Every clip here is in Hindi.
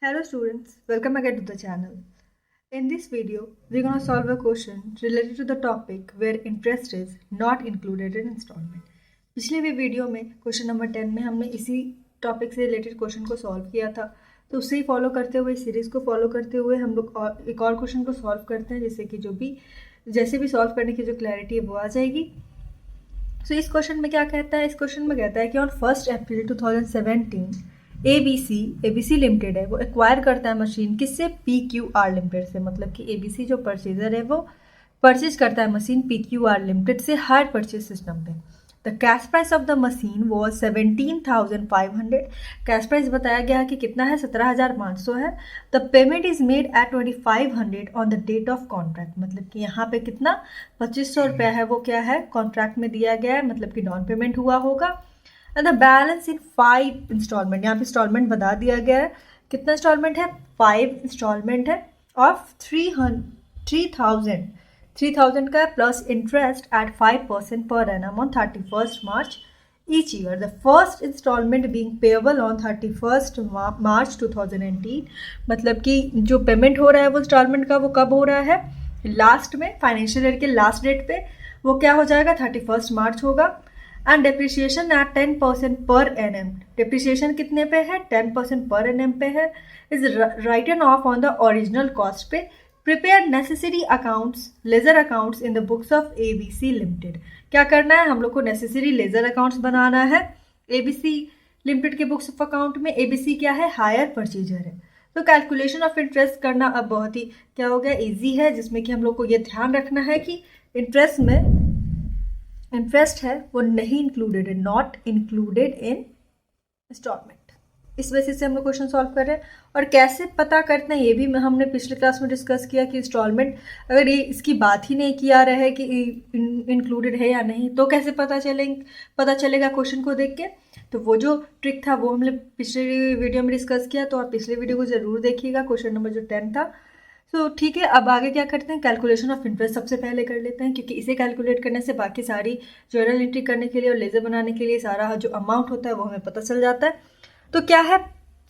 Hello students, welcome again to the channel. In this video, we're going to solve a question related to the topic where interest is not included in installment. पिछले भी वीडियो में क्वेश्चन नंबर 10 में हमने इसी टॉपिक से रिलेटेड क्वेश्चन को सॉल्व किया था, तो उससे ही फॉलो करते हुए सीरीज़ को फॉलो करते हुए हम लोग एक और क्वेश्चन को सॉल्व करते हैं, जिससे कि जैसे भी सॉल्व करने की जो क्लैरिटी है वो आ जाएगी। तो इस क्वेश्चन में क्या कहता है, इस क्वेश्चन में कहता है कि ऑन 1 अप्रैल 2017 एबीसी लिमिटेड है वो एक्वायर करता है मशीन किससे, PQR लिमिटेड से। मतलब कि एबीसी जो परचेजर है वो परचेज करता है मशीन PQR लिमिटेड से हायर परचेज सिस्टम पे। The cash price of the machine was 17,500। Cash price बताया गया है कि कितना है, 17,500 है। The payment is made at 2,500 on the date of contract. मतलब कि यहाँ पे कितना 2,500 रुपया है वो क्या है, कॉन्ट्रैक्ट में दिया गया है, मतलब कि डाउन पेमेंट हुआ होगा। And the balance in 5 instalment, यहाँ पे इंस्टॉलमेंट बता दिया गया है, कितना इंस्टॉलमेंट है, 5 इंस्टॉलमेंट है ऑफ 3,000 का plus interest at 5% per annum on 31st March each year. The first instalment being payable on 31st March 2018। मतलब कि जो पेमेंट हो रहा है वो इंस्टॉलमेंट का वो कब हो रहा है, लास्ट में, फाइनेंशियल ईयर के लास्ट डेट पे वो क्या हो जाएगा, 31st मार्च होगा। And depreciation eight 10% per annum. Depreciation कितने पे है, 10% पर एनम पे है। Is written off on the original cost पे। Prepare necessary accounts, ledger accounts in the books of ABC limited. क्या करना है, हम लोग को नेसेसरी लेजर अकाउंट्स बनाना है एबीसी लिमिटेड के बुक्स ऑफ अकाउंट में। एबीसी क्या है, हायर परचेजर है। तो कैलकुलेशन ऑफ इंटरेस्ट करना अब बहुत ही क्या हो गया, ईजी है, जिसमें कि हम लोग को ये ध्यान रखना है कि इंटरेस्ट में इंटरेस्ट है वो नहीं इंक्लूडेड है, नॉट इंक्लूडेड इन इंस्टॉलमेंट। इस वजह से हम लोग क्वेश्चन सॉल्व कर रहे हैं। और कैसे पता करते हैं ये भी हमने पिछले क्लास में डिस्कस किया कि इंस्टॉलमेंट अगर ये इसकी बात ही नहीं किया रहा है कि इंक्लूडेड है या नहीं, तो कैसे पता चलेगा क्वेश्चन को देख के। तो वो जो ट्रिक था वो हमने पिछले वीडियो में डिस्कस किया, तो आप पिछले वीडियो को जरूर देखिएगा, क्वेश्चन नंबर जो 10 था। तो ठीक है, अब आगे क्या करते हैं, कैलकुलेशन ऑफ इंटरेस्ट सबसे पहले कर लेते हैं, क्योंकि इसे कैलकुलेट करने से बाकी सारी जर्नल एंट्री करने के लिए और लेजर बनाने के लिए सारा जो अमाउंट होता है वो हमें पता चल जाता है। तो क्या है,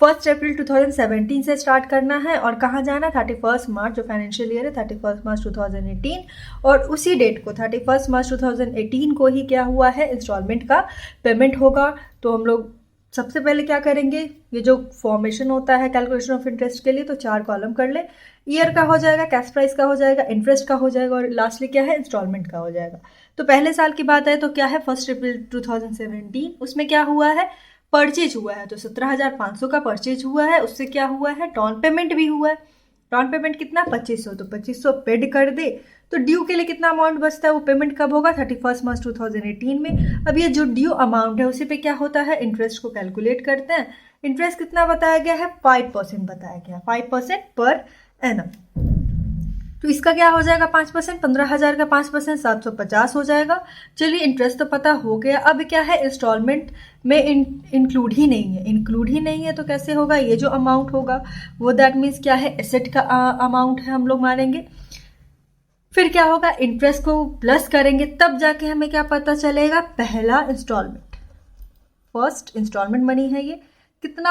1 अप्रैल 2017 से स्टार्ट करना है और कहाँ जाना, 31 मार्च जो फाइनेंशियल ईयर है 31 मार्च 2018, और उसी डेट को 31 मार्च 2018 को ही क्या हुआ है, इंस्टॉलमेंट का पेमेंट होगा। तो हम लोग सबसे पहले क्या करेंगे, ये जो फॉर्मेशन होता है कैलकुलेशन ऑफ इंटरेस्ट के लिए, तो 4 कॉलम कर ले। ईयर का हो जाएगा, कैश प्राइस का हो जाएगा, इंटरेस्ट का हो जाएगा, और लास्टली क्या है, इंस्टॉलमेंट का हो जाएगा। तो पहले साल की बात है तो क्या है, 1 अप्रैल 2017, उसमें क्या हुआ है, परचेज हुआ है। तो 17,500 का परचेज हुआ है, उससे क्या हुआ है, डाउन पेमेंट भी हुआ है। डाउन पेमेंट कितना, 2,500, तो 2,500 पेड कर दे। तो ड्यू के लिए कितना अमाउंट बचता है, वो पेमेंट कब होगा, 31 मार्च 2018 में। अब ये जो ड्यू अमाउंट है उसी पे क्या होता है, इंटरेस्ट को कैलकुलेट करते हैं। इंटरेस्ट कितना बताया गया है, 5% बताया गया, 5% पर एनम। तो इसका क्या हो जाएगा, 5%, 15,000 का 5%, 750 हो जाएगा। चलिए, इंटरेस्ट तो पता हो गया। अब क्या है, इंस्टॉलमेंट में इंक्लूड ही नहीं है, तो कैसे होगा, ये जो अमाउंट होगा वो दैट मीन्स क्या है, एसेट का अमाउंट है, हम लोग मानेंगे। फिर क्या होगा, इंटरेस्ट को प्लस करेंगे, तब जाके हमें क्या पता चलेगा, पहला इंस्टॉलमेंट, फर्स्ट इंस्टॉलमेंट मनी है ये। कितना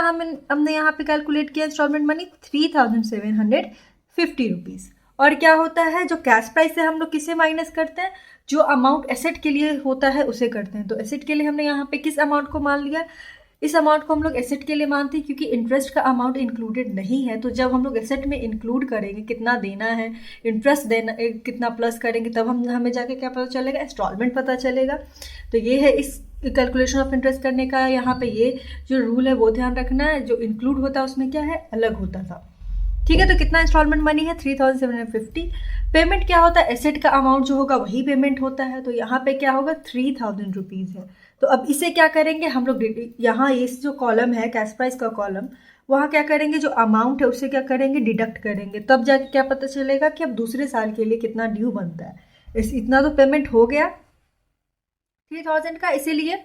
हमने यहाँ पे कैलकुलेट किया इंस्टॉलमेंट मनी, 3,750 रुपीज़। और क्या होता है, जो कैश प्राइस है हम लोग किसे माइनस करते हैं, जो अमाउंट एसेट के लिए होता है उसे करते हैं। तो एसेट के लिए हमने यहाँ पे किस अमाउंट को मान लिया, इस अमाउंट को हम लोग एसेट के लिए मानते हैं, क्योंकि इंटरेस्ट का अमाउंट इंक्लूडेड नहीं है। तो जब हम लोग एसेट में इंक्लूड करेंगे कितना देना है, इंटरेस्ट देना कितना प्लस करेंगे, तब हमें जाके क्या पता चलेगा, इंस्टॉलमेंट पता चलेगा। तो ये है इस कैलकुलेशन ऑफ इंटरेस्ट करने का यहाँ पे ये जो रूल है वो ध्यान रखना है, जो इंक्लूड होता है उसमें क्या है, अलग होता था। ठीक है, तो कितना इंस्टॉलमेंट मनी है, 3,750। पेमेंट क्या होता है, एसेट का अमाउंट जो होगा वही पेमेंट होता है। तो यहाँ पे क्या होगा, 3,000 रुपीज़ है। तो अब इसे क्या करेंगे हम लोग, यहाँ इस जो कॉलम है कैश प्राइस का कॉलम, वहाँ क्या करेंगे, जो अमाउंट है उससे क्या करेंगे, डिडक्ट करेंगे। तब जाके क्या पता चलेगा कि अब दूसरे साल के लिए कितना ड्यू बनता है। इतना तो पेमेंट हो गया 3,000 का, इसीलिए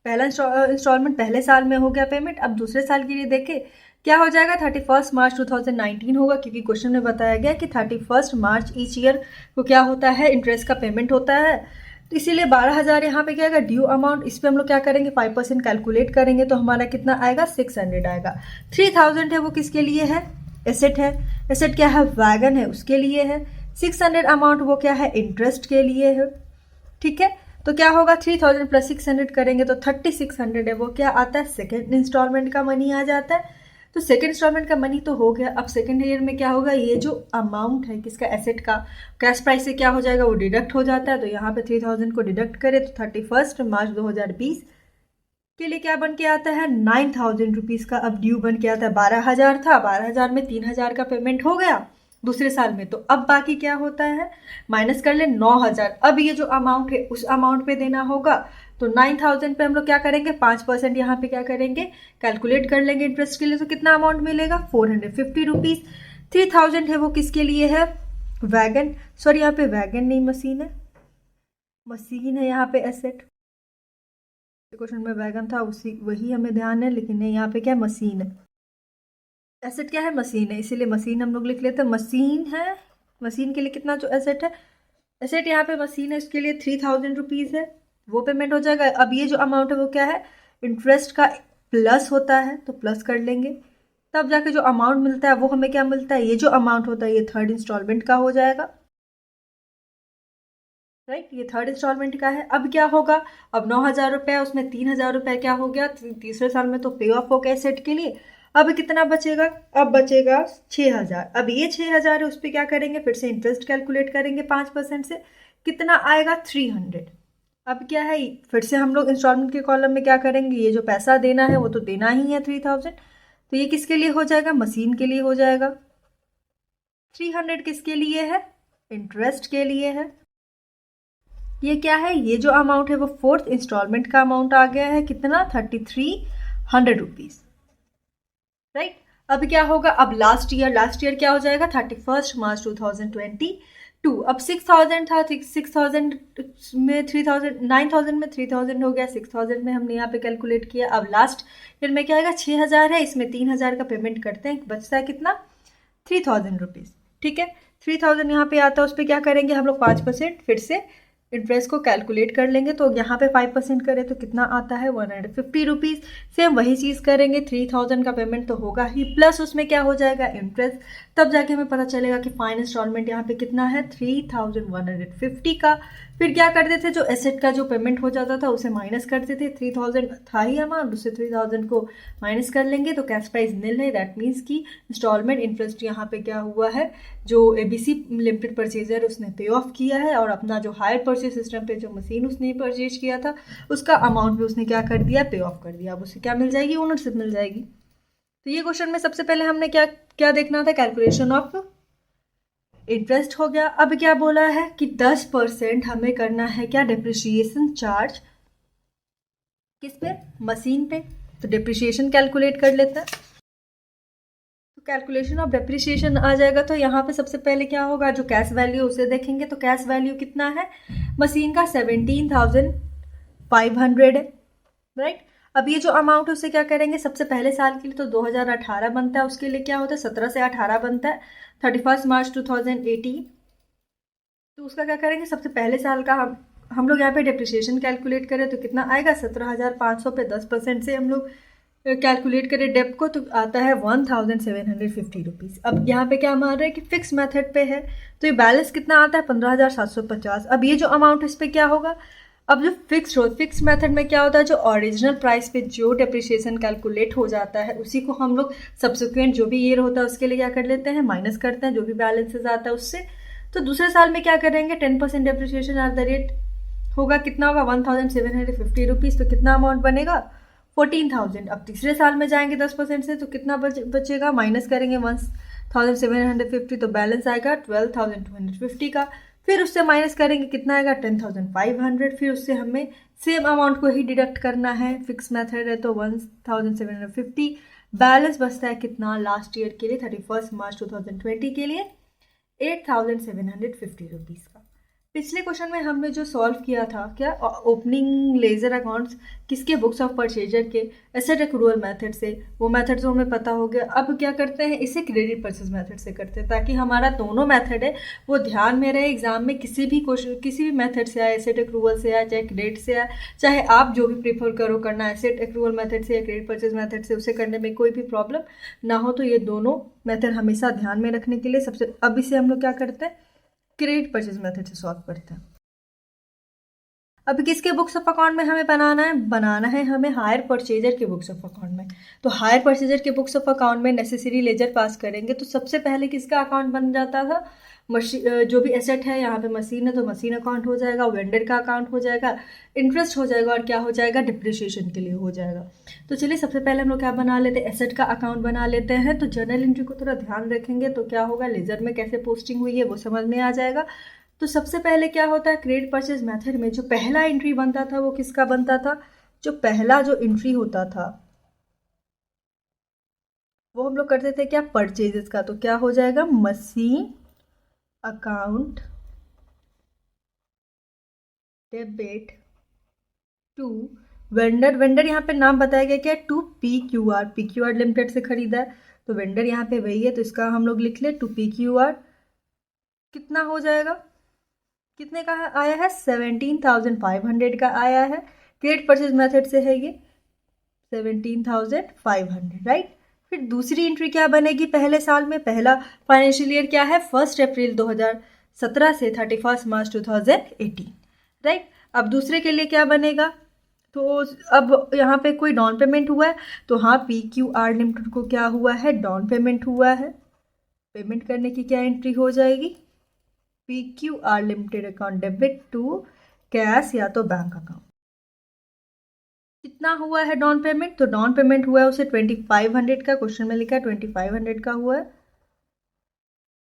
पहला इंस्टॉलमेंट पहले साल में हो गया पेमेंट। अब दूसरे साल के लिए देखें क्या हो जाएगा, 31 मार्च 2019 होगा, क्योंकि क्वेश्चन में बताया गया कि 31 मार्च ईच ईयर को क्या होता है, इंटरेस्ट का पेमेंट होता है। तो इसीलिए 12,000 यहाँ पे क्या आएगा ड्यू अमाउंट। इस पर हम लोग क्या करेंगे 5% कैलकुलेट करेंगे तो हमारा कितना आएगा 600 आएगा। 3,000 है वो किसके लिए है, एसेट है। एसेट क्या है, वैगन है, उसके लिए है। 600 अमाउंट वो क्या है, इंटरेस्ट के लिए है। ठीक है, तो क्या होगा 3,000 प्लस 600 करेंगे तो 3,600 है वो क्या आता है, सेकेंड इंस्टॉलमेंट का मनी आ जाता है। तो सेकेंड इंस्टॉलमेंट का मनी तो हो गया। अब सेकेंड ईयर में क्या होगा, ये जो अमाउंट है किसका, एसेट का, कैश प्राइस से क्या हो जाएगा, वो डिडक्ट हो जाता है। तो यहाँ पे 3,000 को डिडक्ट करें तो 31 मार्च 2020 के लिए क्या बन के आता है, 9,000 रुपीज़ का अब ड्यू बन के आता है। 12,000 था, 12,000 में 3,000 का पेमेंट हो गया दूसरे साल में। तो अब बाकी क्या होता है, माइनस कर ले 9,000। अब ये जो अमाउंट है उस अमाउंट पे देना होगा। तो 9,000 पे हम लोग क्या करेंगे, 5% यहाँ पे क्या करेंगे, कैलकुलेट कर लेंगे इंटरेस्ट के लिए। तो कितना अमाउंट मिलेगा, 450 रुपीज़। 3,000 है वो किसके लिए है, वैगन, सॉरी यहाँ पे वैगन नहीं मशीन है, मशीन है यहाँ पे एसेट। क्वेश्चन में वैगन था उसी वही हमें ध्यान है, लेकिन नहीं यहाँ पे क्या है, मशीन है। एसेट क्या है, मशीन है, इसीलिए मशीन हम लोग लिख लेते हैं। मशीन है, मशीन के लिए कितना जो एसेट है, एसेट यहाँ पे मशीन है, उसके लिए 3,000 रुपीज़ है, वो पेमेंट हो जाएगा। अब ये जो अमाउंट है वो क्या है, इंटरेस्ट का प्लस होता है तो प्लस कर लेंगे, तब जाके जो अमाउंट मिलता है वो हमें क्या मिलता है, ये जो अमाउंट होता है ये थर्ड इंस्टॉलमेंट का हो जाएगा। राइट, ये थर्ड इंस्टॉलमेंट का है। अब क्या होगा, अब 9,000 रुपये, उसमें 3,000 रुपये क्या हो गया, तीसरे साल में तो पे ऑफ हो गया सेट के लिए। अब कितना बचेगा, अब बचेगा 6,000। अब ये 6,000 है उस पर क्या करेंगे, फिर से इंटरेस्ट कैलकुलेट करेंगे 5% से, कितना आएगा 300। अब क्या है, फिर से हम लोग इंस्टॉलमेंट के कॉलम में क्या करेंगे, ये जो पैसा देना है वो तो देना ही है 3,000। तो ये किसके लिए हो जाएगा, मशीन के लिए हो जाएगा। 300 किसके लिए है, इंटरेस्ट के लिए है। ये क्या है, ये जो अमाउंट है वो फोर्थ इंस्टॉलमेंट का अमाउंट आ गया है, कितना 3,300 रुपीज़। राइट, अब क्या होगा, अब लास्ट ईयर क्या हो जाएगा 31 मार्च 2022। अब 6,000 था, 6,000 में 3,000, 9,000 में 3,000 हो गया, 6,000 में हमने यहाँ पे कैलकुलेट किया। अब लास्ट ईयर में क्या आएगा, 6,000 है, इसमें 3,000 का पेमेंट करते हैं, बचता है कितना 3,000 रुपीज़। ठीक है, 3,000 यहाँ पे आता है, उस पर क्या करेंगे हम लोग 5% फिर से इंटरेस्ट को कैलकुलेट कर लेंगे। तो यहाँ पे 5% करें तो कितना आता है 150 रुपीज़। सेम वही चीज़ करेंगे, 3,000 का पेमेंट तो होगा ही, प्लस उसमें क्या हो जाएगा इंटरेस्ट। तब जाके हमें पता चलेगा कि फाइनल इंस्टॉलमेंट यहाँ पे कितना है 3,150 का। फिर क्या करते थे, जो एसेट का जो पेमेंट हो जाता था उसे माइनस करते थे। 3,000 था ही अमाउंट, उससे 3,000 को माइनस कर लेंगे तो कैश प्राइस निल है। दैट मीन्स कि इंस्टॉलमेंट इंटरेस्ट यहाँ पे क्या हुआ है, जो ABC लिमिटेड परचेजर उसने पे ऑफ किया है, और अपना जो हायर परचेज सिस्टम पे जो मशीन उसने परचेज किया था उसका अमाउंट भी उसने क्या कर दिया, पे ऑफ कर दिया। अब उसे क्या मिल जाएगी, ओनरशिप मिल जाएगी। तो ये क्वेश्चन में सबसे पहले हमने क्या क्या देखना था, कैलकुलेशन ऑफ इंटरेस्ट हो गया। अब क्या बोला है कि 10% हमें करना है क्या, डिप्रिसिएशन चार्ज किस पे, मशीन पे। तो डिप्रिसिएशन कैलकुलेट कर लेते हैं। तो कैलकुलेशन ऑफ डिप्रिसिएशन आ जाएगा। तो यहाँ पे सबसे पहले क्या होगा, जो कैश वैल्यू उसे देखेंगे। तो कैश वैल्यू कितना है मशीन का, 17,500 है। राइट, अब ये जो अमाउंट है उसे क्या करेंगे, सबसे पहले साल के लिए तो 2018 बनता है, उसके लिए क्या होता है 17 से 18 बनता है, 31 मार्च 2018। तो उसका क्या करेंगे, सबसे पहले साल का हम लोग यहाँ पे डिप्रिसिएशन कैलकुलेट करें तो कितना आएगा 17,500 पे 10% से हम लोग कैलकुलेट करें डेप को तो आता है 1,750 रुपीज़। अब यहाँ पे क्या मान रहे हैं कि फिक्स मेथड पे है, तो ये बैलेंस कितना आता है 15,750। अब ये जो अमाउंट इस पर क्या होगा, अब जो फिक्स मेथड में क्या होता है, जो ओरिजिनल प्राइस पे जो डिप्रिसिएशन कैलकुलेट हो जाता है उसी को हम लोग सब्सिक्वेंट जो भी ईयर होता है उसके लिए क्या कर लेते हैं, माइनस करते हैं जो भी बैलेंसेस आता है उससे। तो दूसरे साल में क्या करेंगे, 10% डिप्रिसिएशन एट द रेट होगा, कितना होगा 1,750 रुपीज़। तो कितना अमाउंट बनेगा 14,000। अब तीसरे साल में जाएंगे 10% से तो कितना बचेगा, माइनस करेंगे 1,750 तो बैलेंस आएगा 12,250 का। फिर उससे माइनस करेंगे कितना आएगा 10,500। फिर उससे हमें सेम अमाउंट को ही डिडक्ट करना है, फिक्स मेथड है तो 1,750। बैलेंस बचता है कितना लास्ट ईयर के लिए 31 मार्च 2020 के लिए 8,750 रुपीज़ का। पिछले क्वेश्चन में हमने जो सॉल्व किया था क्या, ओपनिंग लेजर अकाउंट्स किसके, बुक्स ऑफ परचेजर के एसेट एक्रूअल मेथड से, वो मेथड तो हमें पता हो गया। अब क्या करते हैं, इसे क्रेडिट परचेज मेथड से करते हैं, ताकि हमारा दोनों मेथड है वो ध्यान में रहे एग्जाम में। किसी भी क्वेश्चन किसी भी मेथड से आए, एसेट एक्रूअल से आए चाहे क्रेडिट से आए, चाहे आप जो भी प्रीफर करो करना एसेट एक्रूअल मेथड से या क्रेडिट परचेज मेथड से, उसे करने में कोई भी प्रॉब्लम ना हो। तो ये दोनों मेथड हमेशा ध्यान में रखने के लिए सबसे, अब इसे हम लोग क्या करते हैं, क्रेडिट परचेज मेथड से सॉल्व करते हैं। अब किसके बुक्स ऑफ अकाउंट में हमें बनाना है हमें हायर परचेजर के बुक्स ऑफ अकाउंट में। तो हायर परचेजर के बुक्स ऑफ अकाउंट में नेसेसरी लेजर पास करेंगे तो सबसे पहले किसका अकाउंट बन जाता था, जो भी एसेट है, यहाँ पे मशीन है तो मशीन अकाउंट हो जाएगा, वेंडर का अकाउंट हो जाएगा, इंटरेस्ट हो जाएगा और क्या हो जाएगा, डिप्रिसिएशन के लिए हो जाएगा। तो चलिए सबसे पहले हम लोग क्या बना लेते हैं, एसेट का अकाउंट बना लेते हैं। तो जर्नल एंट्री को थोड़ा ध्यान रखेंगे तो क्या होगा, लेजर में कैसे पोस्टिंग हुई है वो समझ में आ जाएगा। तो सबसे पहले क्या होता है, क्रेडिट परचेज मेथड में जो पहला एंट्री बनता था वो किसका बनता था, जो पहला जो एंट्री होता था वो हम लोग करते थे क्या, परचेजेस का। तो क्या हो जाएगा, machine account debit to vendor. Vendor यहाँ पे नाम बताया गया क्या, टू PQR, PQR लिमिटेड से खरीदा है तो वेंडर यहाँ पे वही है, तो इसका हम लोग लिख ले टू PQR। कितना हो जाएगा, कितने का आया है, 17,500 का आया है। क्रेडिट परचेज मेथड से है ये 17,500, राइट। फिर दूसरी एंट्री क्या बनेगी, पहले साल में, पहला फाइनेंशियल ईयर क्या है, 1 अप्रैल 2017 से 31 मार्च 2018, राइट। अब दूसरे के लिए क्या बनेगा, तो अब यहाँ पे कोई डाउन पेमेंट हुआ है तो हाँ, PQR लिमिटेड को क्या हुआ है, डाउन पेमेंट हुआ है। पेमेंट करने की क्या एंट्री हो जाएगी, PQR limited account debit to cash या तो बैंक अकाउंट। कितना हुआ है डाउन पेमेंट, तो डाउन पेमेंट हुआ है उसे 2500 का, क्वेश्चन में लिखा है 2500 का हुआ है।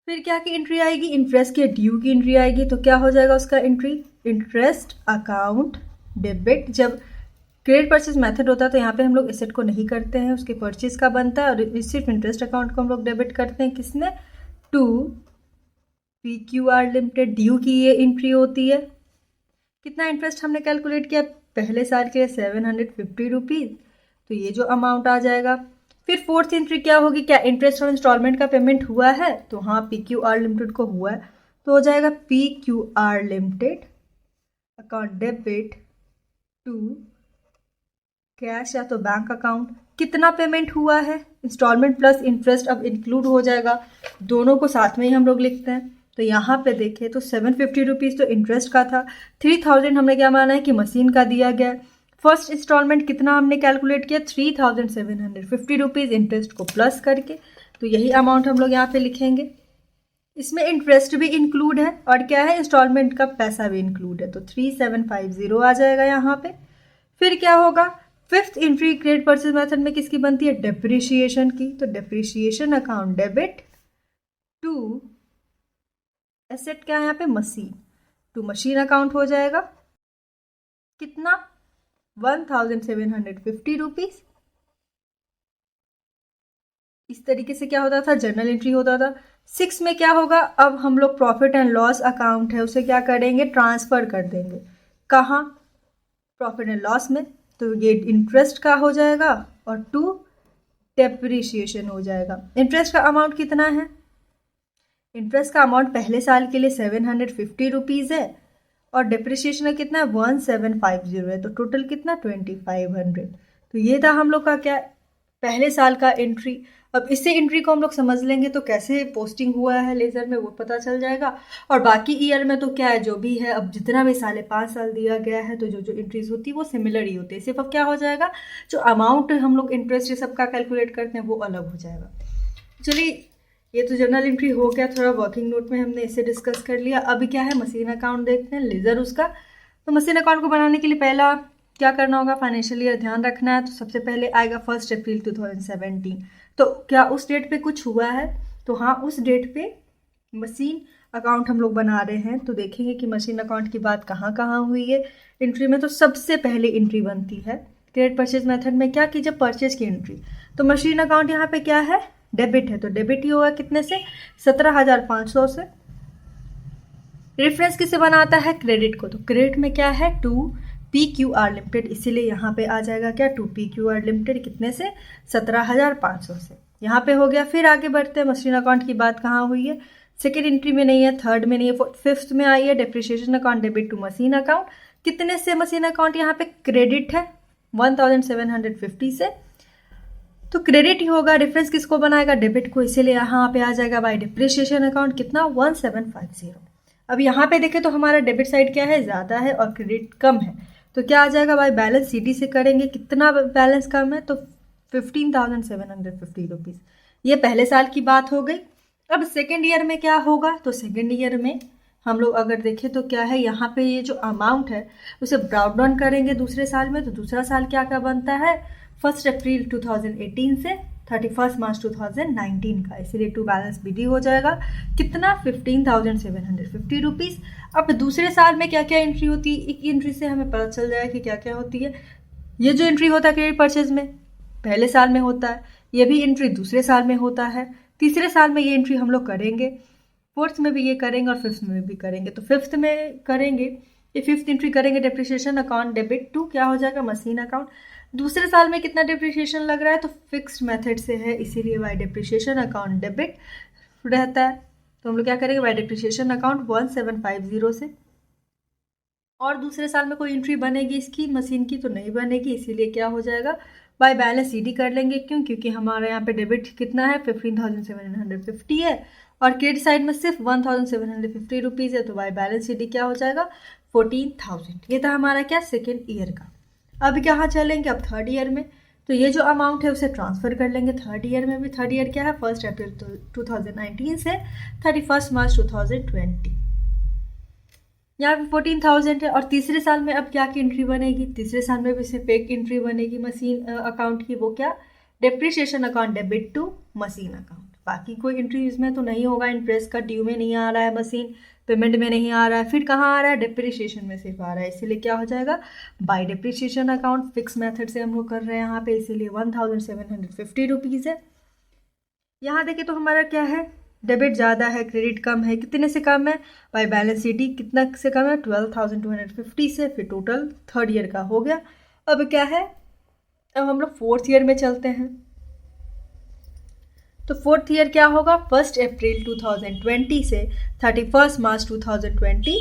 फिर क्या की एंट्री आएगी, इंटरेस्ट के ड्यू की एंट्री आएगी। तो क्या हो जाएगा उसका एंट्री, इंटरेस्ट अकाउंट डेबिट। जब क्रेडिट परचेज मेथड होता है तो यहाँ पे हम लोग एसेट को नहीं करते हैं, उसके परचेज का बनता है, और सिर्फ इंटरेस्ट अकाउंट को हम लोग डेबिट करते हैं, किसने, टू PQR लिमिटेड। ड्यू की ये एंट्री होती है। कितना इंटरेस्ट हमने कैलकुलेट किया, पहले साल के लिए 750 रुपीज़, तो ये जो अमाउंट आ जाएगा। फिर फोर्थ एंट्री क्या होगी, क्या इंटरेस्ट और इंस्टॉलमेंट का पेमेंट हुआ है, तो हाँ PQR लिमिटेड को हुआ है, तो हो जाएगा PQR limited account debit to cash या तो बैंक अकाउंट। कितना पेमेंट हुआ है, इंस्टॉलमेंट प्लस इंटरेस्ट अब इंक्लूड हो जाएगा, दोनों को साथ में ही हम लोग लिखते हैं। तो यहाँ पे देखें तो 750 रुपीज़ तो इंटरेस्ट का था, 3000 हमने क्या माना है कि मशीन का दिया गया। फर्स्ट इंस्टॉलमेंट कितना हमने कैलकुलेट किया, 3750 रुपीज़ इंटरेस्ट को प्लस करके, तो यही अमाउंट हम लोग यहाँ पे लिखेंगे। इसमें इंटरेस्ट भी इंक्लूड है और क्या है, इंस्टॉलमेंट का पैसा भी इंक्लूड है, तो 3750 आ जाएगा यहाँ पे। फिर क्या होगा, fifth entry credit purchase method में किसकी बनती है, डेप्रिसिएशन की। तो depreciation account debit to asset क्या है यहाँ पे, मशीन, टू मशीन अकाउंट हो जाएगा। कितना, 1750 रुपीज़। इस तरीके से क्या होता था, जर्नल एंट्री होता था। 6 में क्या होगा, अब हम लोग प्रॉफिट एंड लॉस अकाउंट है उसे क्या करेंगे, ट्रांसफ़र कर देंगे। कहाँ, प्रॉफिट एंड लॉस में। तो ये इंटरेस्ट का हो जाएगा और टू डेप्रिसिएशन हो जाएगा। इंटरेस्ट का अमाउंट कितना है, इंटरेस्ट का अमाउंट पहले साल के लिए 750 रुपीज़ है और डिप्रिसिएशन का कितना है, 1750 है, तो टोटल कितना 2500। तो ये था हम लोग का क्या, पहले साल का एंट्री। अब इससे एंट्री को हम लोग समझ लेंगे तो कैसे पोस्टिंग हुआ है लेजर में वो पता चल जाएगा। और बाकी ईयर में तो क्या है, जो भी है, अब जितना भी साल है 5 साल दिया गया है तो जो जो एंट्रीज होती है वो सिमिलर ही होती है, सिर्फ अब क्या हो जाएगा, जो अमाउंट हम लोग इंटरेस्ट ये सब का कैलकुलेट करते हैं वो अलग हो जाएगा। चलिए ये तो जर्नल एंट्री हो गया, थोड़ा वर्किंग नोट में हमने इसे डिस्कस कर लिया। अभी क्या है, मशीन अकाउंट देखते हैं, लेजर उसका। तो मशीन अकाउंट को बनाने के लिए पहला क्या करना होगा, फाइनेंशियल ईयर ध्यान रखना है। तो सबसे पहले आएगा 1 अप्रैल 2017। तो क्या उस डेट पे कुछ हुआ है, तो हाँ उस डेट पे मशीन अकाउंट हम लोग बना रहे हैं। तो देखेंगे कि मशीन अकाउंट की बात कहाँ कहाँ हुई है एंट्री में। तो सबसे पहले एंट्री बनती है क्रेडिट परचेज मेथड में क्या की, जब परचेज की एंट्री। तो मशीन अकाउंट यहाँ पे क्या है, डेबिट है, तो डेबिट ही होगा कितने से, 17,500 से। रेफरेंस किसे बनाता है? क्रेडिट को। तो क्रेडिट में क्या है? टू PQR लिमिटेड, इसीलिए यहाँ पे आ जाएगा क्या? To PQR limited. कितने से? 17,500 से। यहाँ पे हो गया। फिर आगे बढ़ते हैं। मशीन अकाउंट की बात कहाँ हुई है? सेकेंड एंट्री में नहीं है, थर्ड में नहीं है, फिफ्थ में आई है। Depreciation account debit to machine account. कितने से मशीन अकाउंट यहाँ पे क्रेडिट है? 1750 से। तो क्रेडिट ही होगा। डिफरेंस किसको बनाएगा? डेबिट को, इसीलिए यहाँ पे आ जाएगा बाय डेप्रिसिएशन अकाउंट। कितना? 1750। अब यहाँ पे देखें तो हमारा डेबिट साइड क्या है? ज़्यादा है और क्रेडिट कम है, तो क्या आ जाएगा? बाय बैलेंस CD से करेंगे। कितना बैलेंस कम है? तो 15,750 रुपीज़। ये पहले साल की बात हो गई। अब सेकेंड ईयर में क्या होगा? तो सेकेंड ईयर में हम लोग अगर देखें तो क्या है, यहाँ पे ये जो अमाउंट है उसे ब्राउट डाउन करेंगे दूसरे साल में। तो दूसरा साल क्या क्या बनता है? 1 अप्रैल 2018 से 31 मार्च 2019 का, इसीलिए टू बैलेंस BD हो जाएगा। कितना? 15,750 रुपीज़। अब दूसरे साल में क्या क्या एंट्री होती है? एक एंट्री से हमें पता चल जाएगा कि क्या क्या होती है। ये जो एंट्री होता है क्रेडिट परचेज में, पहले साल में होता है। ये भी एंट्री दूसरे साल में होता है। तीसरे साल में ये एंट्री हम लोग करेंगे, फोर्थ में भी ये करेंगे और फिफ्थ में भी करेंगे। तो फिफ्थ में करेंगे, ये फिफ्थ एंट्री करेंगे डेप्रिसिएशन अकाउंट डेबिट टू क्या हो जाएगा? Machine account. दूसरे साल में कितना डेप्रिसिएशन लग रहा है? तो फिक्स्ड मेथड से है, इसीलिए बाय डेप्रिसिएशन अकाउंट डेबिट रहता है। तो हम लोग क्या करेंगे? बाय डेप्रिसिएशन अकाउंट 1750 से। और दूसरे साल में कोई एंट्री बनेगी इसकी मशीन की? तो नहीं बनेगी, इसीलिए क्या हो जाएगा? बाय बैलेंस CD कर लेंगे। क्यों? क्योंकि हमारे यहाँ पे डेबिट कितना है? 15,750 है और क्रेडिट साइड में सिर्फ 1,750 रुपीज़ है। तो बाय बैलेंस CD क्या हो जाएगा? 14,000। ये था हमारा क्या? सेकेंड ईयर का। अब कहाँ चलेंगे? अब थर्ड ईयर में। तो ये जो अमाउंट है उसे ट्रांसफ़र कर लेंगे थर्ड ईयर में भी। थर्ड ईयर क्या है? 1 अप्रैल 2019 से 31 मार्च 2020। यहाँ पे 14,000 है। और तीसरे साल में अब क्या की एंट्री बनेगी? तीसरे साल में भी सिर्फ एक एंट्री बनेगी मशीन अकाउंट की। वो क्या? Depreciation account debit to machine account. बाकी कोई एंट्री इसमें तो नहीं होगा। इंटरेस्ट का ड्यू में नहीं आ रहा है, मशीन पेमेंट में नहीं आ रहा है, फिर कहाँ आ रहा है? डेप्रिसिएशन में सिर्फ आ रहा है, इसीलिए क्या हो जाएगा? Bye depreciation account. Fix method से हम लोग कर रहे हैं यहाँ पे, इसीलिए 1,750 रुपीज़ है। यहाँ देखें तो हमारा क्या है? डेबिट ज़्यादा है, क्रेडिट कम है। कितने से कम है? बाय बैलेंस CD कितना से कम है? 12,250 से। फिर टोटल थर्ड ईयर का हो गया। अब क्या है? अब हम लोग फोर्थ ईयर में चलते हैं। तो फोर्थ ईयर क्या होगा? 1 अप्रैल 2020 से 31 मार्च 2021,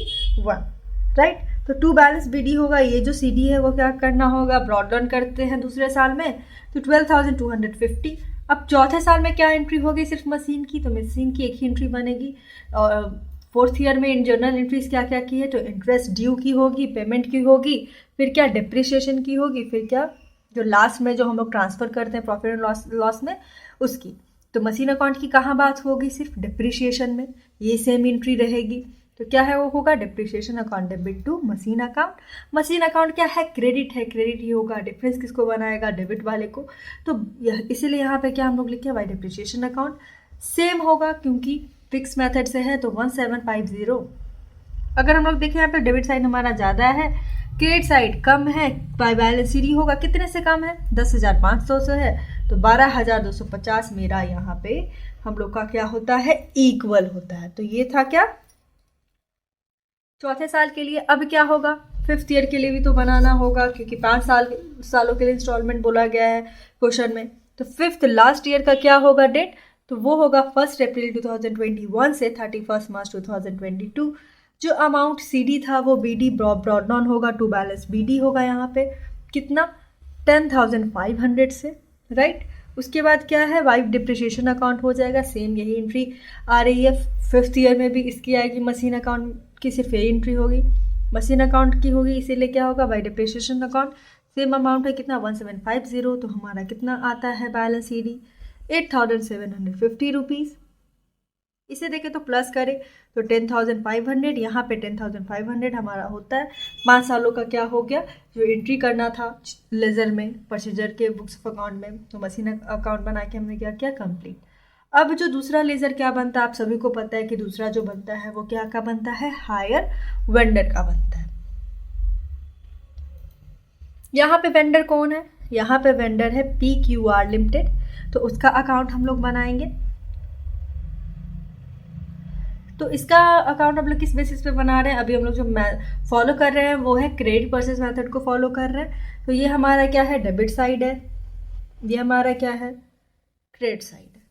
राइट। तो टू बैलेंस BD होगा। ये जो CD है वो क्या करना होगा? ब्रॉड डाउन करते हैं दूसरे साल में, तो 12,250। अब चौथे साल में क्या एंट्री होगी? सिर्फ मशीन की। तो मशीन की एक ही एंट्री बनेगी। और फोर्थ ईयर में इन जनरल एंट्रीज क्या क्या की है? तो इंटरेस्ट ड्यू की होगी, पेमेंट की होगी, फिर क्या? डेप्रिसिएशन की होगी, फिर क्या? जो लास्ट में जो हम लोग ट्रांसफ़र करते हैं प्रॉफिट एंड लॉस में, उसकी। तो मशीन अकाउंट की कहाँ बात होगी? सिर्फ डेप्रिसिएशन में। ये सेम एंट्री रहेगी। तो क्या है? वो होगा depreciation account debit to machine account. Machine account क्या है? क्रेडिट है, क्रेडिट ही होगा। डिफरेंस किसको बनाएगा? डेबिट वाले को। तो इसीलिए यहाँ पे क्या हम लोग लिखे? Bye depreciation account. सेम होगा क्योंकि फिक्स मेथड से है, तो 1750। अगर हम लोग देखें यहाँ पे डेबिट साइड हमारा ज़्यादा है, क्रेडिट साइड कम है, बाय बैलेंस CD होगा। कितने से कम है? 10,500 से है। तो 12,250 मेरा यहाँ पे हम लोग का क्या होता है? इक्वल होता है। तो ये था क्या? चौथे साल के लिए। अब क्या होगा? फिफ्थ ईयर के लिए भी तो बनाना होगा, क्योंकि 5 सालों के लिए इंस्टॉलमेंट बोला गया है क्वेश्चन में। तो फिफ्थ लास्ट ईयर का क्या होगा डेट? तो वो होगा 1 अप्रैल 2021 से 31 मार्च 2022। जो अमाउंट CD था वो BD ब्रॉड डाउन होगा, टू बैलेंस BD होगा यहाँ पे। कितना? 10,500 से, राइट। उसके बाद क्या है? वाइफ डिप्रिसिएशन अकाउंट हो जाएगा। सेम यही एंट्री आ रही है फिफ्थ ईयर में भी, इसकी आएगी। मशीन अकाउंट की सिर्फ यही एंट्री होगी, मशीन अकाउंट की होगी, इसीलिए क्या होगा? By depreciation account. Same amount है, कितना? 1750। तो हमारा कितना आता है बैलेंस CD? 8,750 रुपीज़। इसे देखें तो प्लस करें तो 10,500, यहाँ पे 10,500 हमारा होता है। 5 सालों का क्या हो गया? जो एंट्री करना था लेजर में, परचेजर के बुक्स ऑफ अकाउंट में, तो मशीन अकाउंट बना के हमने क्या किया? कंप्लीट। अब जो दूसरा लेजर क्या बनता है? आप सभी को पता है कि दूसरा जो बनता है वो क्या का बनता है? हायर वेंडर का बनता है। यहाँ पे वेंडर कौन है? यहाँ पे वेंडर है PQR लिमिटेड। तो उसका अकाउंट हम लोग बनाएंगे। तो इसका अकाउंट हम लोग किस बेसिस पे बना रहे हैं, अभी हम लोग जो फॉलो कर रहे हैं वो है क्रेडिट परचेज मेथड को फॉलो कर रहे हैं। तो ये हमारा क्या है, डेबिट साइड है, ये हमारा क्या है, क्रेडिट साइड है,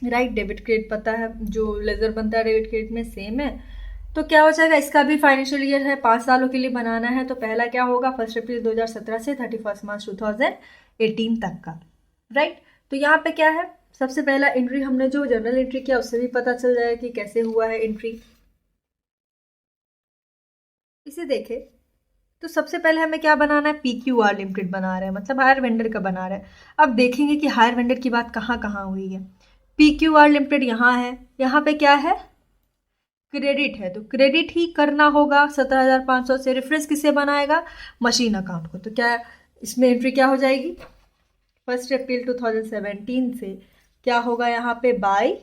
राइट। डेबिट क्रेडिट पता है, जो लेजर बनता है डेबिट क्रेडिट में सेम है। तो क्या हो जाएगा, इसका भी फाइनेंशियल ईयर है, 5 सालों के लिए बनाना है। तो पहला क्या होगा, 1 अप्रैल 2017 से 31 मार्च 2018 तक का, राइट। तो यहाँ पे क्या है, सबसे पहला एंट्री हमने जो जनरल एंट्री किया उससे भी पता चल जाएगा कि कैसे हुआ है एंट्री। इसे देखे तो सबसे पहले हमें क्या बनाना है, PQR लिमिटेड बना रहे हैं, मतलब हायर वेंडर का बना रहे हैं। अब देखेंगे कि हायर वेंडर की बात कहाँ कहाँ हुई है। PQR लिमिटेड यहाँ है, यहाँ पे क्या है, क्रेडिट है, तो क्रेडिट ही करना होगा 17,500 से। रेफरेंस किसे बनाएगा, मशीन अकाउंट को। तो क्या इसमें एंट्री क्या हो जाएगी, 1 अप्रैल 2017 से क्या होगा यहाँ पे, बाय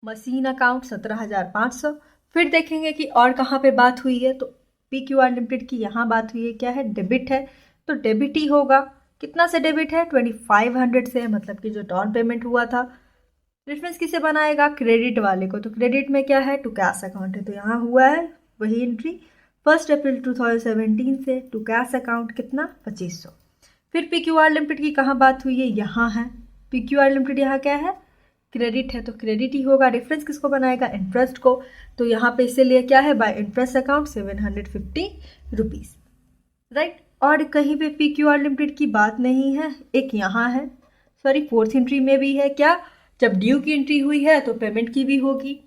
मशीन अकाउंट 17,500। फिर देखेंगे कि और कहाँ पे बात हुई है, तो PQR लिमिटेड की यहाँ बात हुई है, क्या है, डेबिट है, तो डेबिट ही होगा। कितना से डेबिट है, 2500 से, मतलब कि जो डाउन पेमेंट हुआ था। रेफरेंस किसे बनाएगा, क्रेडिट वाले को। तो क्रेडिट में क्या है, टू कैश अकाउंट है, तो यहाँ हुआ है वही एंट्री 1 अप्रैल 2017 से टू कैश अकाउंट कितना, 2500। फिर PQR लिमिटेड की कहाँ बात हुई है, यहाँ है। PQR लिमिटेड यहाँ क्या है, क्रेडिट है, तो क्रेडिट ही होगा। रेफरेंस किसको बनाएगा, इंटरेस्ट को। तो यहाँ पे इसीलिए क्या है, bye interest account 750 rupees, right. और कहीं पे PQR लिमिटेड की बात नहीं है, एक यहाँ है, सॉरी 4th एंट्री में भी है। क्या, जब ड्यू की एंट्री हुई है तो पेमेंट की भी होगी।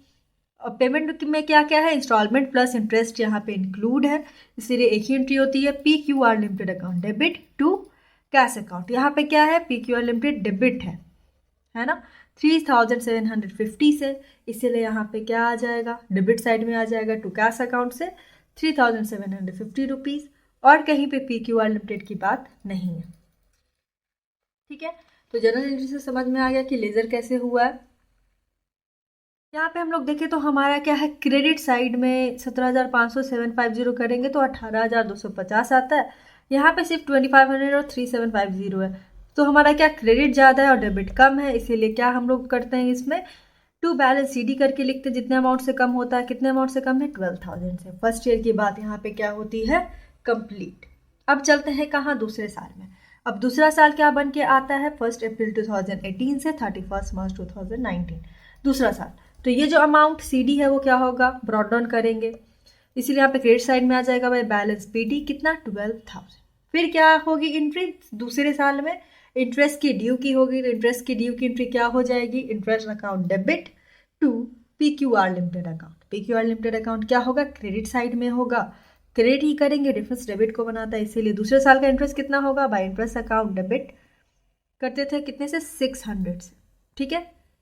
और पेमेंट में क्या क्या है, इंस्टॉलमेंट प्लस इंटरेस्ट यहाँ पे इंक्लूड है, इसीलिए एक ही एंट्री होती है, PQR limited account debit to cash account. यहाँ पे क्या है, PQR लिमिटेड डेबिट है ना, 3,750 से, इसीलिए यहाँ पे क्या आ जाएगा, डेबिट साइड में आ जाएगा टू कैश अकाउंट से 3,750 रुपीज़। और कहीं पे PQR लिमिटेड की बात नहीं है, ठीक है। तो जनरल एंट्री से समझ में आ गया कि लेजर कैसे हुआ है। यहाँ पे हम लोग देखें तो हमारा क्या है, क्रेडिट साइड में 17,500 750 करेंगे तो 18,250 आता है। यहाँ पे सिर्फ 2500 और 3750 है, तो हमारा क्या, क्रेडिट ज़्यादा है और डेबिट कम है, इसीलिए क्या हम लोग करते हैं, इसमें टू बैलेंस CD करके लिखते हैं। जितने अमाउंट से कम होता है, कितने अमाउंट से कम है, 12,000 से। फर्स्ट ईयर की बात यहाँ पे क्या होती है, कंप्लीट। अब चलते हैं कहाँ, दूसरे साल में। अब दूसरा साल क्या बन के आता है, 1 अप्रैल 2018 से 31 मार्च 2019, दूसरा साल। तो ये जो अमाउंट CD है वो क्या होगा, ब्रॉड डाउन करेंगे, इसीलिए यहाँ पे क्रेडिट साइड में आ जाएगा बाय बैलेंस PD कितना, 12,000। फिर क्या होगी एंट्री दूसरे साल में, इंटरेस्ट की ड्यू की होगी, तो इंटरेस्ट की ड्यू की एंट्री क्या हो जाएगी, interest account debit to PQR limited account. PQR limited account क्या होगा, क्रेडिट साइड में होगा, क्रेडिट ही करेंगे, रेफरेंस डेबिट को बनाता है, इसीलिए दूसरे साल का इंटरेस्ट कितना होगा, बाय इंटरेस्ट अकाउंट डेबिट करते थे कितने से, 600 से, ठीक है।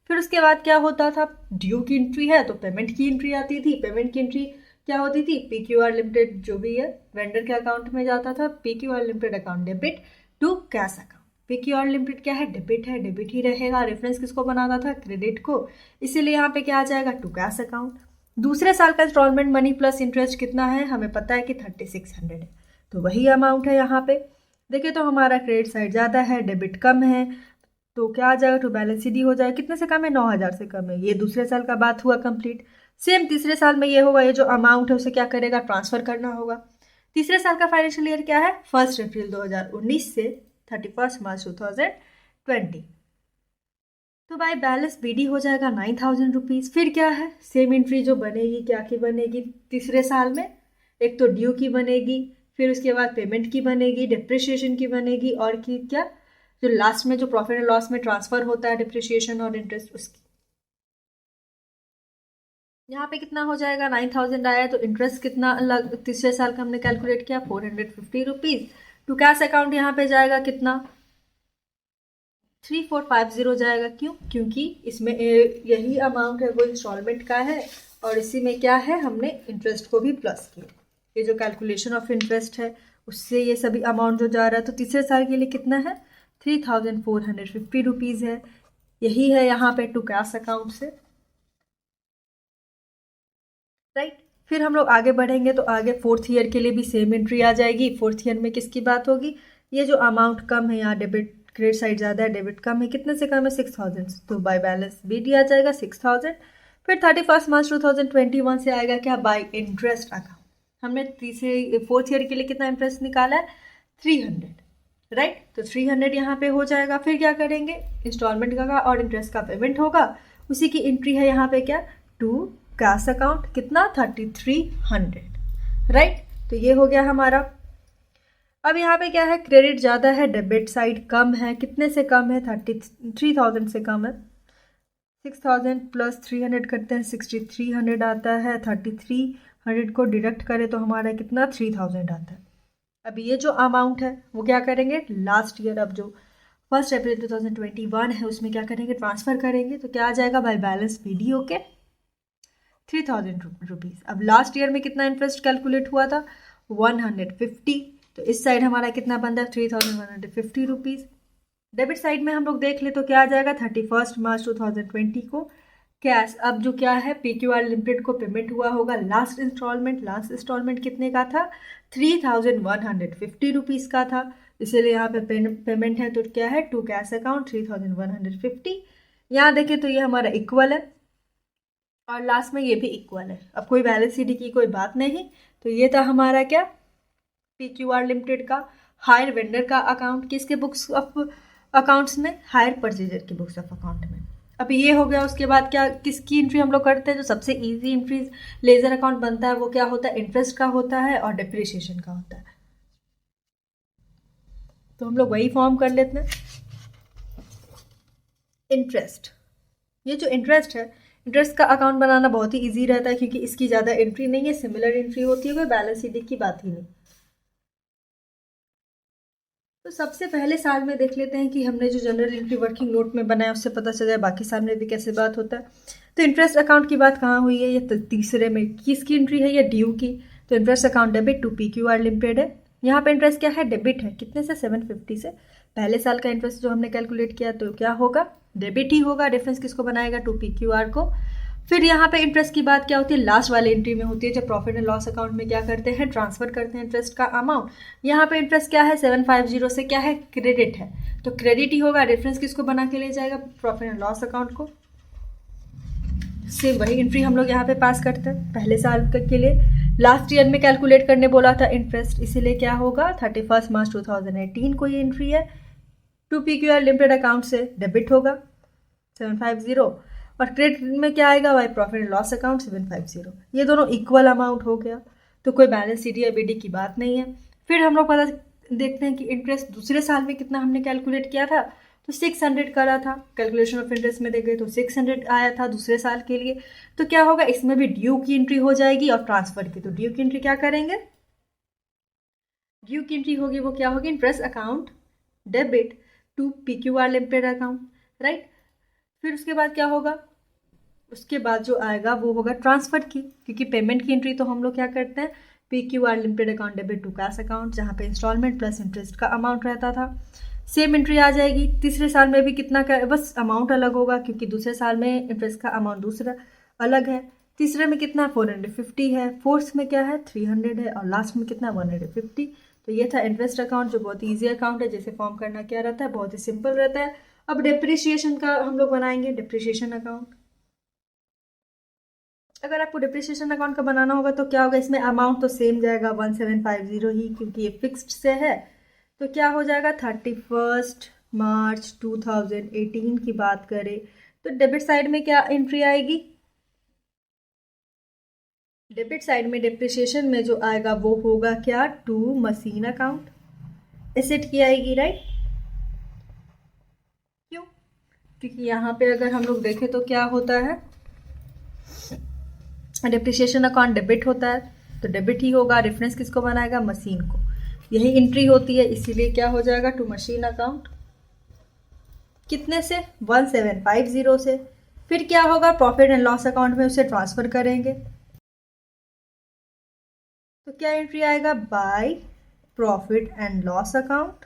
फिर उसके बाद क्या होता था, ड्यू की एंट्री है तो पेमेंट की एंट्री आती थी। पेमेंट की एंट्री क्या होती थी, PQR लिमिटेड जो भी है वेंडर के अकाउंट में जाता था, PQR limited account debit to cash account. PQR limited क्या है, डेबिट है, डेबिट ही रहेगा। रेफरेंस किसको बनाता था, क्रेडिट को, इसीलिए यहाँ पे क्या आ जाएगा, टू कैश अकाउंट। दूसरे साल का इंस्टॉलमेंट मनी प्लस इंटरेस्ट कितना है, हमें पता है कि 3600 है, तो वही अमाउंट है यहाँ पे। देखिए तो हमारा क्रेडिट साइड ज़्यादा है, डेबिट कम है, तो क्या आ जाएगा, टू बैलेंस CD हो जाएगा। कितने से कम है, 9,000 से कम है। ये दूसरे साल का बात हुआ कंप्लीट। सेम तीसरे साल में ये होगा, ये जो अमाउंट है उसे क्या करेगा, ट्रांसफर करना होगा। तीसरे साल का फाइनेंशियल ईयर क्या है, 1 अप्रैल 2019 से 31 मार्च 2020। तो बाय बैलेंस BD हो जाएगा 9,000 रुपीज़। फिर क्या है, सेम एंट्री जो बनेगी, क्या की बनेगी तीसरे साल में, एक तो ड्यू की बनेगी, फिर उसके बाद पेमेंट की बनेगी, डिप्रिशिएशन की बनेगी, और की क्या, जो लास्ट में जो प्रॉफिट एंड लॉस में ट्रांसफर होता है डिप्रिशिएशन और इंटरेस्ट, उसकी। यहाँ पे कितना हो जाएगा, 9,000 आया, तो इंटरेस्ट कितना अलग तीसरे साल का हमने कैलकुलेट किया, 450 रुपीज़। टू कैश अकाउंट यहाँ पे जाएगा कितना, 3450 जाएगा। क्यों, क्योंकि इसमें यही अमाउंट है वो इंस्टॉलमेंट का है, और इसी में क्या है, हमने इंटरेस्ट को भी प्लस किया। ये जो कैलकुलेशन ऑफ इंटरेस्ट है उससे ये सभी अमाउंट जो जा रहा है, तो तीसरे साल के लिए कितना है, 3,450 रुपीज़ है। यही है यहाँ पे टू कैश अकाउंट से, राइट। फिर हम लोग आगे बढ़ेंगे तो आगे 4th ईयर के लिए भी सेम एंट्री आ जाएगी। 4th ईयर में किसकी बात होगी, ये जो अमाउंट कम है यहाँ डेबिट क्रेडिट साइड ज़्यादा है, डेबिट कम है, कितने से कम है 6000, तो बाय बैलेंस बी दिया जाएगा 6000। फिर 31 मार्च 2021 से आएगा क्या, बाय इंटरेस्ट अकाउंट। हमने तीसरे फोर्थ ईयर के लिए कितना इंटरेस्ट निकाला है 300, राइट, तो 300 यहाँ पे हो जाएगा। फिर क्या करेंगे, इंस्टॉलमेंट का और इंटरेस्ट का पेमेंट होगा, उसी की एंट्री है यहाँ पे क्या, टू कैश अकाउंट, कितना 3300, राइट, तो ये हो गया हमारा। अब यहाँ पे क्या है, क्रेडिट ज़्यादा है, डेबिट साइड कम है, कितने से कम है 33,000 से कम है। 6000 प्लस 300 करते हैं 6300 आता है, 3300 को डिडक्ट करें तो हमारा कितना 3000 आता है। अब ये जो अमाउंट है वो क्या करेंगे, लास्ट ईयर अब जो 1 अप्रैल 2021 है उसमें क्या करेंगे, ट्रांसफ़र करेंगे, तो क्या आ जाएगा, बाय बैलेंस पीडीओ के 3000 रुपीज़। अब लास्ट ईयर में कितना इंटरेस्ट कैलकुलेट हुआ था 150, तो इस साइड हमारा कितना बनता है 3150 रुपीज़। डेबिट साइड में हम लोग देख ले तो क्या आ जाएगा 31 मार्च 2020 को कैश। अब जो क्या है PQR लिमिटेड को पेमेंट हुआ होगा लास्ट इंस्टॉलमेंट कितने का था 3150 रुपीज़ का था, इसीलिए यहाँ पे पेमेंट है तो क्या है टू कैश अकाउंट 3150। यहाँ देखें तो ये हमारा इक्वल है और लास्ट में ये भी इक्वल है। अब कोई बैलेंस शीट की कोई बात नहीं, तो ये था हमारा क्या PQR लिमिटेड का हायर वेंडर का अकाउंट, किसके बुक्स ऑफ अकाउंट्स में, हायर परचेजर की बुक्स ऑफ अकाउंट में। अब ये हो गया, उसके बाद क्या किसकी एंट्री हम लोग करते हैं, जो सबसे इजी एंट्री लेजर अकाउंट बनता है वो क्या होता है, इंटरेस्ट का होता है और डिप्रिसिएशन का होता है। तो हम लोग वही फॉर्म कर लेते हैं। इंटरेस्ट, ये जो इंटरेस्ट है, इंटरेस्ट का अकाउंट बनाना बहुत ही इजी रहता है क्योंकि इसकी ज़्यादा एंट्री नहीं है, सिमिलर एंट्री होती है, कोई बैलेंस शीट की बात ही नहीं। तो सबसे पहले साल में देख लेते हैं कि हमने जो जनरल एंट्री वर्किंग नोट में बनाया उससे पता चल जाए बाकी साल में भी कैसे बात होता है। तो इंटरेस्ट अकाउंट की बात कहाँ हुई है, ये तीसरे में, किसकी एंट्री है, ये ड्यू की। तो interest account debit to PQR limited है। यहाँ पे इंटरेस्ट क्या है, डेबिट है, कितने से 750 से। पहले साल का इंटरेस्ट जो हमने कैलकुलेट किया तो क्या होगा, डेबिट ही होगा, रेफरेंस किसको बनाएगा, टू PQR को। फिर यहाँ पे इंटरेस्ट की बात क्या होती है, लास्ट वाले एंट्री में होती है, जब प्रॉफिट एंड लॉस अकाउंट में क्या करते हैं, ट्रांसफर करते हैं इंटरेस्ट का अमाउंट। यहाँ पे इंटरेस्ट क्या है 750 से क्या है, क्रेडिट है, तो क्रेडिट ही होगा, रेफरेंस किसको बना के ले जाएगा, प्रॉफिट एंड लॉस अकाउंट को। सेम वही एंट्री हम लोग यहाँ पे पास करते हैं पहले साल के लिए। लास्ट ईयर में कैलकुलेट करने बोला था इंटरेस्ट, इसीलिए क्या होगा 31 मार्च 2018 को ये एंट्री है, टू PQR लिमिटेड अकाउंट से डेबिट होगा 750 और क्रेडिट में क्या आएगा, by profit and loss account 750। ये दोनों इक्वल अमाउंट हो गया, तो कोई बैलेंस शीट या BD की बात नहीं है। फिर हम लोग पता देखते हैं कि इंटरेस्ट दूसरे साल में कितना हमने कैलकुलेट किया था, तो 600 करा था, कैलकुलेशन ऑफ इंटरेस्ट में देखे तो 600 आया था दूसरे साल के लिए। तो क्या होगा, इसमें भी ड्यू की एंट्री हो जाएगी और ट्रांसफर की। तो ड्यू की एंट्री क्या करेंगे, ड्यू की एंट्री होगी वो क्या होगी, interest account debit to PQR limited account, right. फिर उसके बाद क्या होगा, उसके बाद जो आएगा वो होगा ट्रांसफर की, क्योंकि पेमेंट की एंट्री तो हम लोग क्या करते हैं PQR limited account debit to cash account, जहाँ पे इंस्टॉलमेंट प्लस इंटरेस्ट का अमाउंट रहता था। सेम एंट्री आ जाएगी। तीसरे साल में भी कितना का, बस अमाउंट अलग होगा क्योंकि दूसरे साल में इंटरेस्ट का अमाउंट दूसरा अलग है। तीसरे में कितना 450 है, फोर्थ में क्या है 300 है और लास्ट में कितना 150। तो ये था इंटरेस्ट अकाउंट, जो बहुत ही ईजी अकाउंट है, जैसे फॉर्म करना क्या रहता है, बहुत ही सिंपल रहता है। अब डिप्रिसिएशन का हम लोग बनाएंगे, डिप्रिसिएशन अकाउंट। अगर आपको डिप्रिसिएशन अकाउंट का बनाना होगा तो क्या होगा, इसमें अमाउंट तो सेम जाएगा 1750 ही, क्योंकि ये फिक्स्ड से है। तो क्या हो जाएगा 31 मार्च 2018 की बात करें तो डेबिट साइड में क्या एंट्री आएगी, डेबिट साइड में डिप्रिसिएशन में जो आएगा वो होगा क्या, टू मशीन अकाउंट, एसेट की आएगी, राइट। क्यों, क्योंकि यहाँ पे अगर हम लोग देखें तो क्या होता है, डिप्रिसिएशन अकाउंट डेबिट होता है तो डेबिट ही होगा, रेफरेंस किसको बनाएगा, मशीन को। यही एंट्री होती है, इसीलिए क्या हो जाएगा टू मशीन अकाउंट, कितने से 1750 से। फिर क्या होगा, प्रॉफिट एंड लॉस अकाउंट में उसे ट्रांसफर करेंगे तो क्या एंट्री आएगा, by profit and loss account,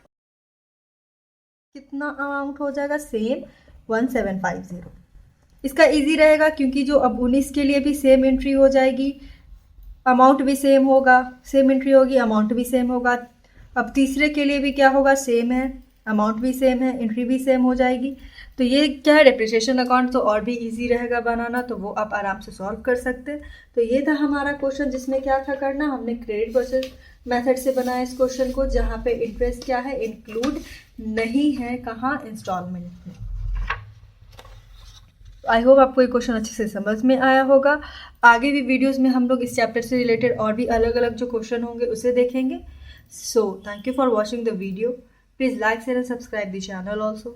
कितना अमाउंट हो जाएगा, सेम 1750। इसका इजी रहेगा क्योंकि जो अब 19 के लिए भी सेम एंट्री हो जाएगी, अमाउंट भी सेम होगा, सेम एंट्री होगी, अमाउंट भी सेम होगा। अब तीसरे के लिए भी क्या होगा, सेम है, अमाउंट भी सेम है, एंट्री भी सेम हो जाएगी। तो ये क्या है, डेप्रिसिएशन अकाउंट तो और भी इजी रहेगा बनाना, तो वो आप आराम से सॉल्व कर सकते हैं। तो ये था हमारा क्वेश्चन, जिसमें क्या था करना, हमने क्रेडिट वर्सेस मेथड से बनाया इस क्वेश्चन को, जहाँ पे इंटरेस्ट क्या है, इंक्लूड नहीं है, कहाँ, इंस्टॉलमेंट में। आई होप आपको ये क्वेश्चन अच्छे से समझ में आया होगा। आगे भी वीडियोस में हम लोग इस चैप्टर से रिलेटेड और भी अलग अलग जो क्वेश्चन होंगे उसे देखेंगे। So thank you for watching the video. Please like, share and subscribe the channel also.